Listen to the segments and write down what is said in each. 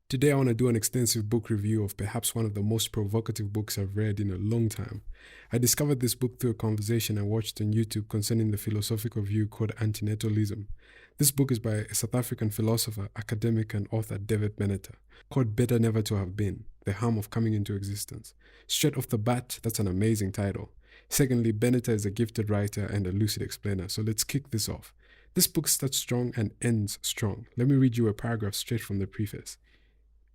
Today, I want to do an extensive book review of perhaps one of the most provocative books I've read in a long time. I discovered this book through a conversation I watched on YouTube concerning the philosophical view called Antinatalism. This book is by a South African philosopher, academic, and author David Benatar, called Better Never to Have Been, The Harm of Coming into Existence. Straight off the bat, that's an amazing title. Secondly, Benatar is a gifted writer and a lucid explainer, so let's kick this off. This book starts strong and ends strong. Let me read you a paragraph straight from the preface.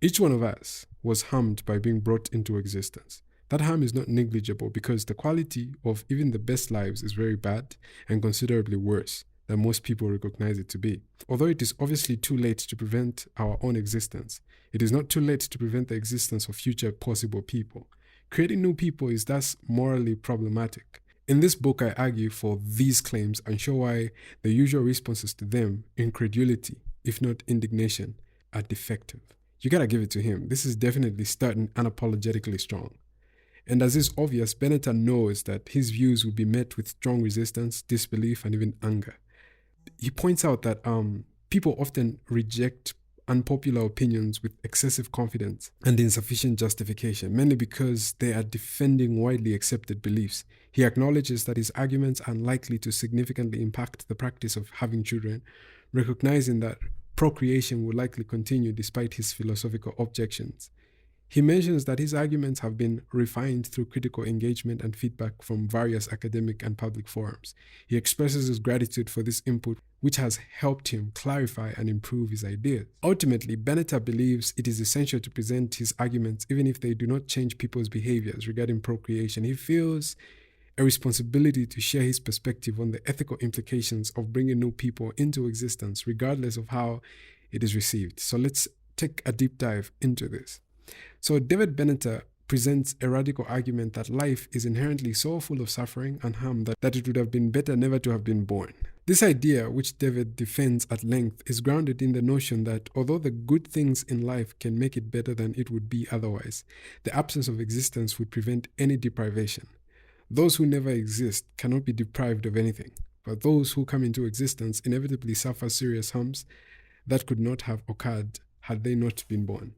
Each one of us was harmed by being brought into existence. That harm is not negligible because the quality of even the best lives is very bad and considerably worse than most people recognize it to be. Although it is obviously too late to prevent our own existence, it is not too late to prevent the existence of future possible people. Creating new people is thus morally problematic. In this book, I argue for these claims and show why the usual responses to them, incredulity, if not indignation, are defective. You gotta give it to him. This is definitely starting unapologetically strong. And as is obvious, Benetar knows that his views will be met with strong resistance, disbelief, and even anger. He points out that people often reject unpopular opinions with excessive confidence and insufficient justification, mainly because they are defending widely accepted beliefs. He acknowledges that his arguments are unlikely to significantly impact the practice of having children, recognizing that procreation will likely continue despite his philosophical objections. He mentions that his arguments have been refined through critical engagement and feedback from various academic and public forums. He expresses his gratitude for this input, which has helped him clarify and improve his ideas. Ultimately, Benetar believes it is essential to present his arguments even if they do not change people's behaviors regarding procreation. He feels a responsibility to share his perspective on the ethical implications of bringing new people into existence, regardless of how it is received. So let's take a deep dive into this. So David Benatar presents a radical argument that life is inherently so full of suffering and harm that it would have been better never to have been born. This idea, which David defends at length, is grounded in the notion that although the good things in life can make it better than it would be otherwise, the absence of existence would prevent any deprivation. Those who never exist cannot be deprived of anything, but those who come into existence inevitably suffer serious harms that could not have occurred had they not been born.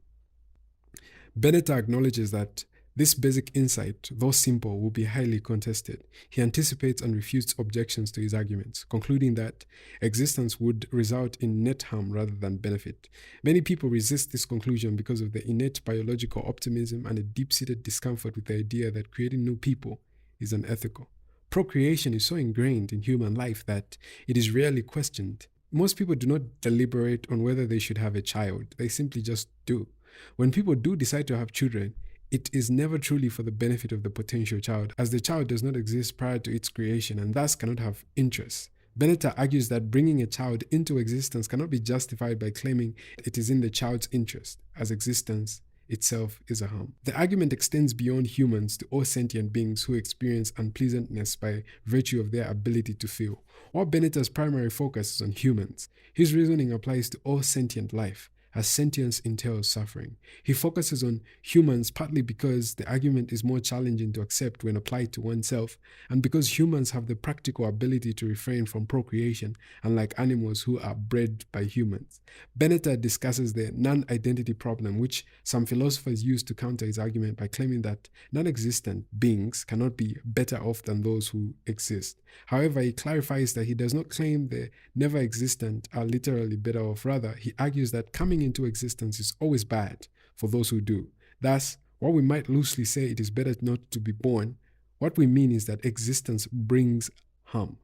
Benetar acknowledges that this basic insight, though simple, will be highly contested. He anticipates and refutes objections to his arguments, concluding that existence would result in net harm rather than benefit. Many people resist this conclusion because of the innate biological optimism and a deep-seated discomfort with the idea that creating new people is unethical. Procreation is so ingrained in human life that it is rarely questioned. Most people do not deliberate on whether they should have a child. They simply just do. When people do decide to have children, it is never truly for the benefit of the potential child, as the child does not exist prior to its creation and thus cannot have interests. Benetar argues that bringing a child into existence cannot be justified by claiming it is in the child's interest, as existence itself is a harm. The argument extends beyond humans to all sentient beings who experience unpleasantness by virtue of their ability to feel. While Benetar's primary focus is on humans, his reasoning applies to all sentient life, as sentience entails suffering. He focuses on humans partly because the argument is more challenging to accept when applied to oneself, and because humans have the practical ability to refrain from procreation, unlike animals who are bred by humans. Benetar discusses the non-identity problem, which some philosophers use to counter his argument by claiming that non-existent beings cannot be better off than those who exist. However, he clarifies that he does not claim the never existent are literally better off. Rather, he argues that coming into existence is always bad for those who do. Thus, while we might loosely say it is better not to be born, what we mean is that existence brings harm.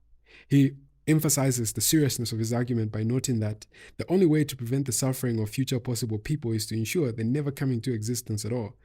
He emphasizes the seriousness of his argument by noting that the only way to prevent the suffering of future possible people is to ensure they never come into existence at all.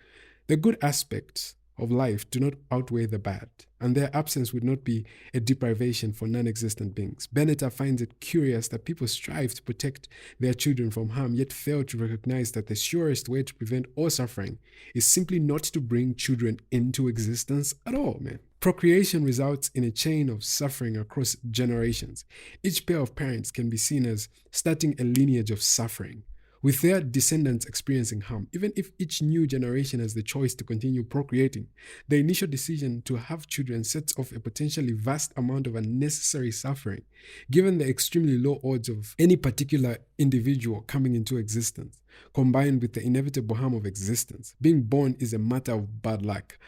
The good aspects of life do not outweigh the bad, and their absence would not be a deprivation for non-existent beings. Benetar finds it curious that people strive to protect their children from harm, yet fail to recognize that the surest way to prevent all suffering is simply not to bring children into existence at all, man. Procreation results in a chain of suffering across generations. Each pair of parents can be seen as starting a lineage of suffering, with their descendants experiencing harm. Even if each new generation has the choice to continue procreating, the initial decision to have children sets off a potentially vast amount of unnecessary suffering, given the extremely low odds of any particular individual coming into existence. combined with the inevitable harm of existence. Being born is a matter of bad luck.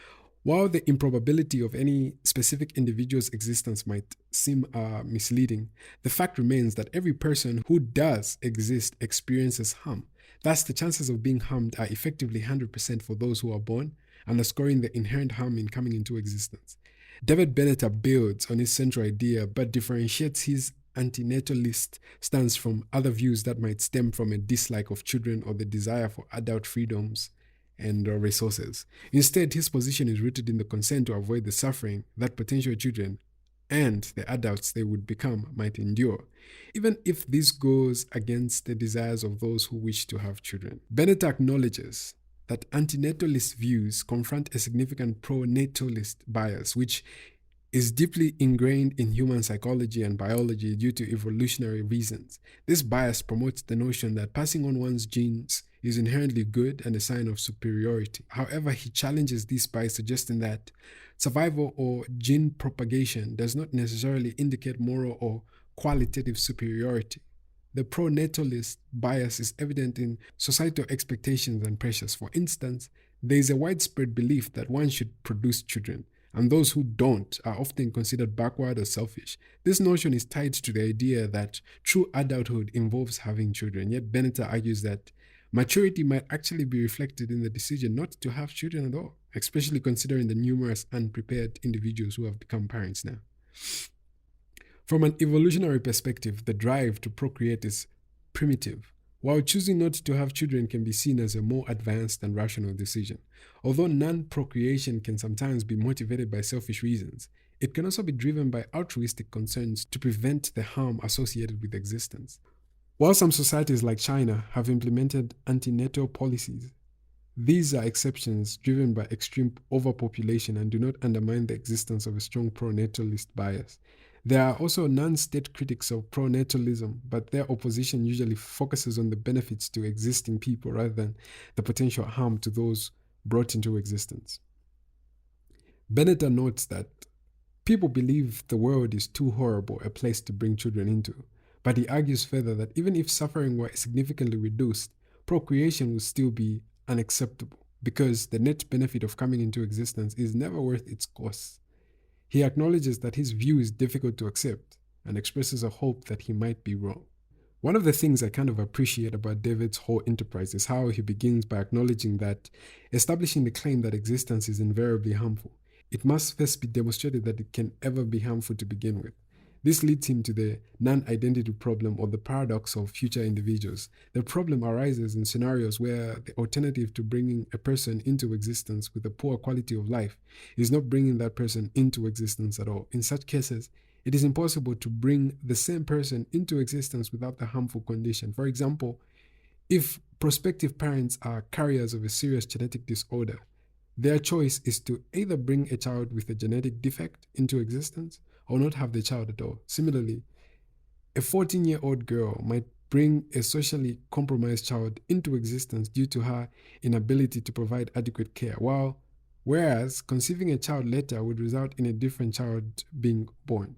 While the improbability of any specific individual's existence might seem misleading, the fact remains that every person who does exist experiences harm. Thus, the chances of being harmed are effectively 100% for those who are born, underscoring the inherent harm in coming into existence. David Benatar builds on his central idea but differentiates his antinatalist stance from other views that might stem from a dislike of children or the desire for adult freedoms and resources. Instead, his position is rooted in the concern to avoid the suffering that potential children and the adults they would become might endure, even if this goes against the desires of those who wish to have children. Benetar acknowledges that antinatalist views confront a significant pro-natalist bias, which is deeply ingrained in human psychology and biology due to evolutionary reasons. This bias promotes the notion that passing on one's genes is inherently good and a sign of superiority. However, he challenges this by suggesting that survival or gene propagation does not necessarily indicate moral or qualitative superiority. The pro-natalist bias is evident in societal expectations and pressures. For instance, there is a widespread belief that one should produce children, and those who don't are often considered backward or selfish. This notion is tied to the idea that true adulthood involves having children, yet Benetar argues that maturity might actually be reflected in the decision not to have children at all, especially considering the numerous unprepared individuals who have become parents now. From an evolutionary perspective, the drive to procreate is primitive, while choosing not to have children can be seen as a more advanced and rational decision. Although non-procreation can sometimes be motivated by selfish reasons, it can also be driven by altruistic concerns to prevent the harm associated with existence. While some societies like China have implemented antenatal policies, these are exceptions driven by extreme overpopulation and do not undermine the existence of a strong pro-natalist bias. There are also non-state critics of pronatalism, but their opposition usually focuses on the benefits to existing people rather than the potential harm to those brought into existence. Benetar notes that people believe the world is too horrible a place to bring children into, but he argues further that even if suffering were significantly reduced, procreation would still be unacceptable because the net benefit of coming into existence is never worth its costs. He acknowledges that his view is difficult to accept and expresses a hope that he might be wrong. One of the things I kind of appreciate about David's whole enterprise is how he begins by acknowledging that establishing the claim that existence is invariably harmful, it must first be demonstrated that it can ever be harmful to begin with. This leads him to the non-identity problem or the paradox of future individuals. The problem arises in scenarios where the alternative to bringing a person into existence with a poor quality of life is not bringing that person into existence at all. In such cases, it is impossible to bring the same person into existence without the harmful condition. For example, if prospective parents are carriers of a serious genetic disorder, their choice is to either bring a child with a genetic defect into existence or not have the child at all. Similarly, a 14-year-old girl might bring a socially compromised child into existence due to her inability to provide adequate care, whereas conceiving a child later would result in a different child being born.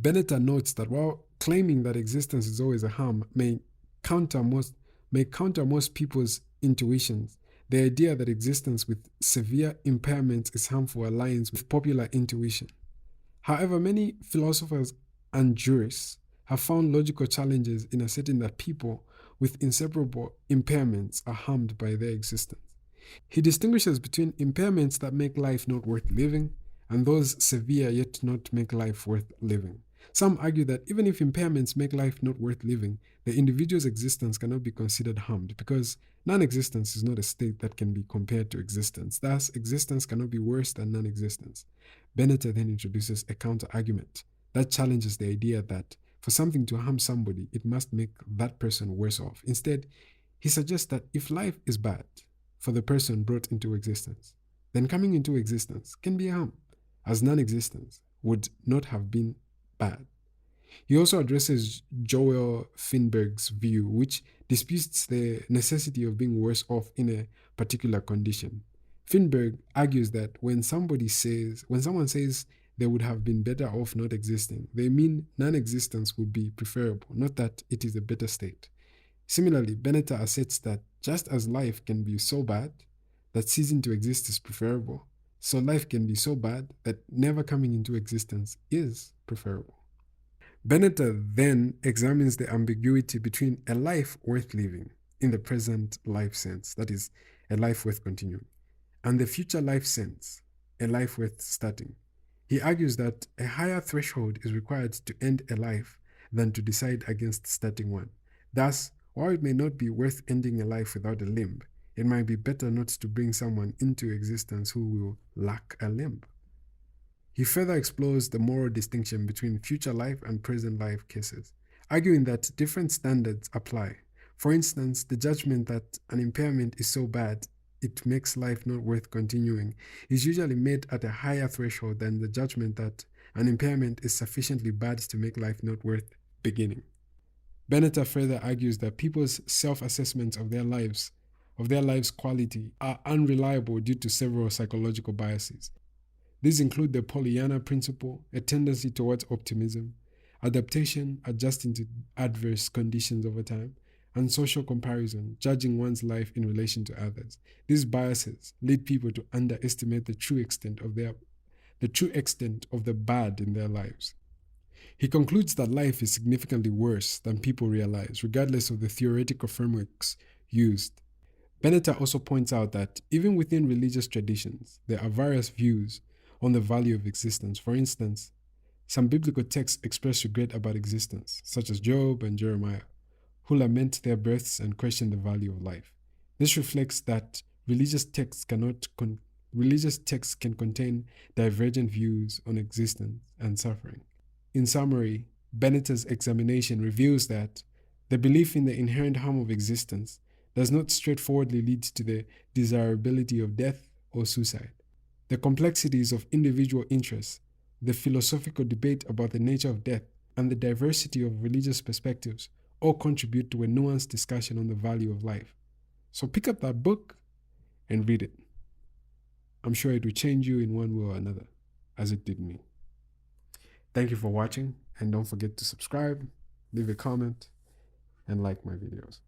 Benetar notes that while claiming that existence is always a harm may counter most people's intuitions, the idea that existence with severe impairments is harmful aligns with popular intuition. However, many philosophers and jurists have found logical challenges in asserting that people with inseparable impairments are harmed by their existence. He distinguishes between impairments that make life not worth living and those severe yet not make life worth living. Some argue that even if impairments make life not worth living, the individual's existence cannot be considered harmed because non-existence is not a state that can be compared to existence. Thus, existence cannot be worse than non-existence. Benetar then introduces a counter-argument that challenges the idea that for something to harm somebody, it must make that person worse off. Instead, he suggests that if life is bad for the person brought into existence, then coming into existence can be a harm, as non-existence would not have been bad. He also addresses Joel Finberg's view, which disputes the necessity of being worse off in a particular condition. Finberg argues that when someone says they would have been better off not existing, they mean non-existence would be preferable, not that it is a better state. Similarly, Benetar asserts that Just as life can be so bad that ceasing to exist is preferable, so life can be so bad that never coming into existence is preferable. Benetar then examines the ambiguity between a life worth living in the present life sense, that is, a life worth continuing, and the future life sense, a life worth starting. He argues that a higher threshold is required to end a life than to decide against starting one. Thus, while it may not be worth ending a life without a limb, it might be better not to bring someone into existence who will lack a limb. He further explores the moral distinction between future life and present life cases, arguing that different standards apply. For instance, the judgment that an impairment is so bad it makes life not worth continuing is usually made at a higher threshold than the judgment that an impairment is sufficiently bad to make life not worth beginning. Benetar further argues that people's self-assessments of their lives' quality are unreliable due to several psychological biases. These include the Pollyanna principle, a tendency towards optimism, adaptation, adjusting to adverse conditions over time, and social comparison, judging one's life in relation to others. These biases lead people to underestimate the true extent of the bad in their lives. He concludes that life is significantly worse than people realize, regardless of the theoretical frameworks used. Benetar also points out that even within religious traditions, there are various views on the value of existence. For instance, some biblical texts express regret about existence, such as Job and Jeremiah, who lament their births and question the value of life. This reflects that religious texts can contain divergent views on existence and suffering. In summary, Benetar's examination reveals that the belief in the inherent harm of existence does not straightforwardly lead to the desirability of death or suicide. The complexities of individual interests, the philosophical debate about the nature of death, and the diversity of religious perspectives all contribute to a nuanced discussion on the value of life. So pick up that book and read it. I'm sure it will change you in one way or another, as it did me. Thank you for watching, and don't forget to subscribe, leave a comment, and like my videos.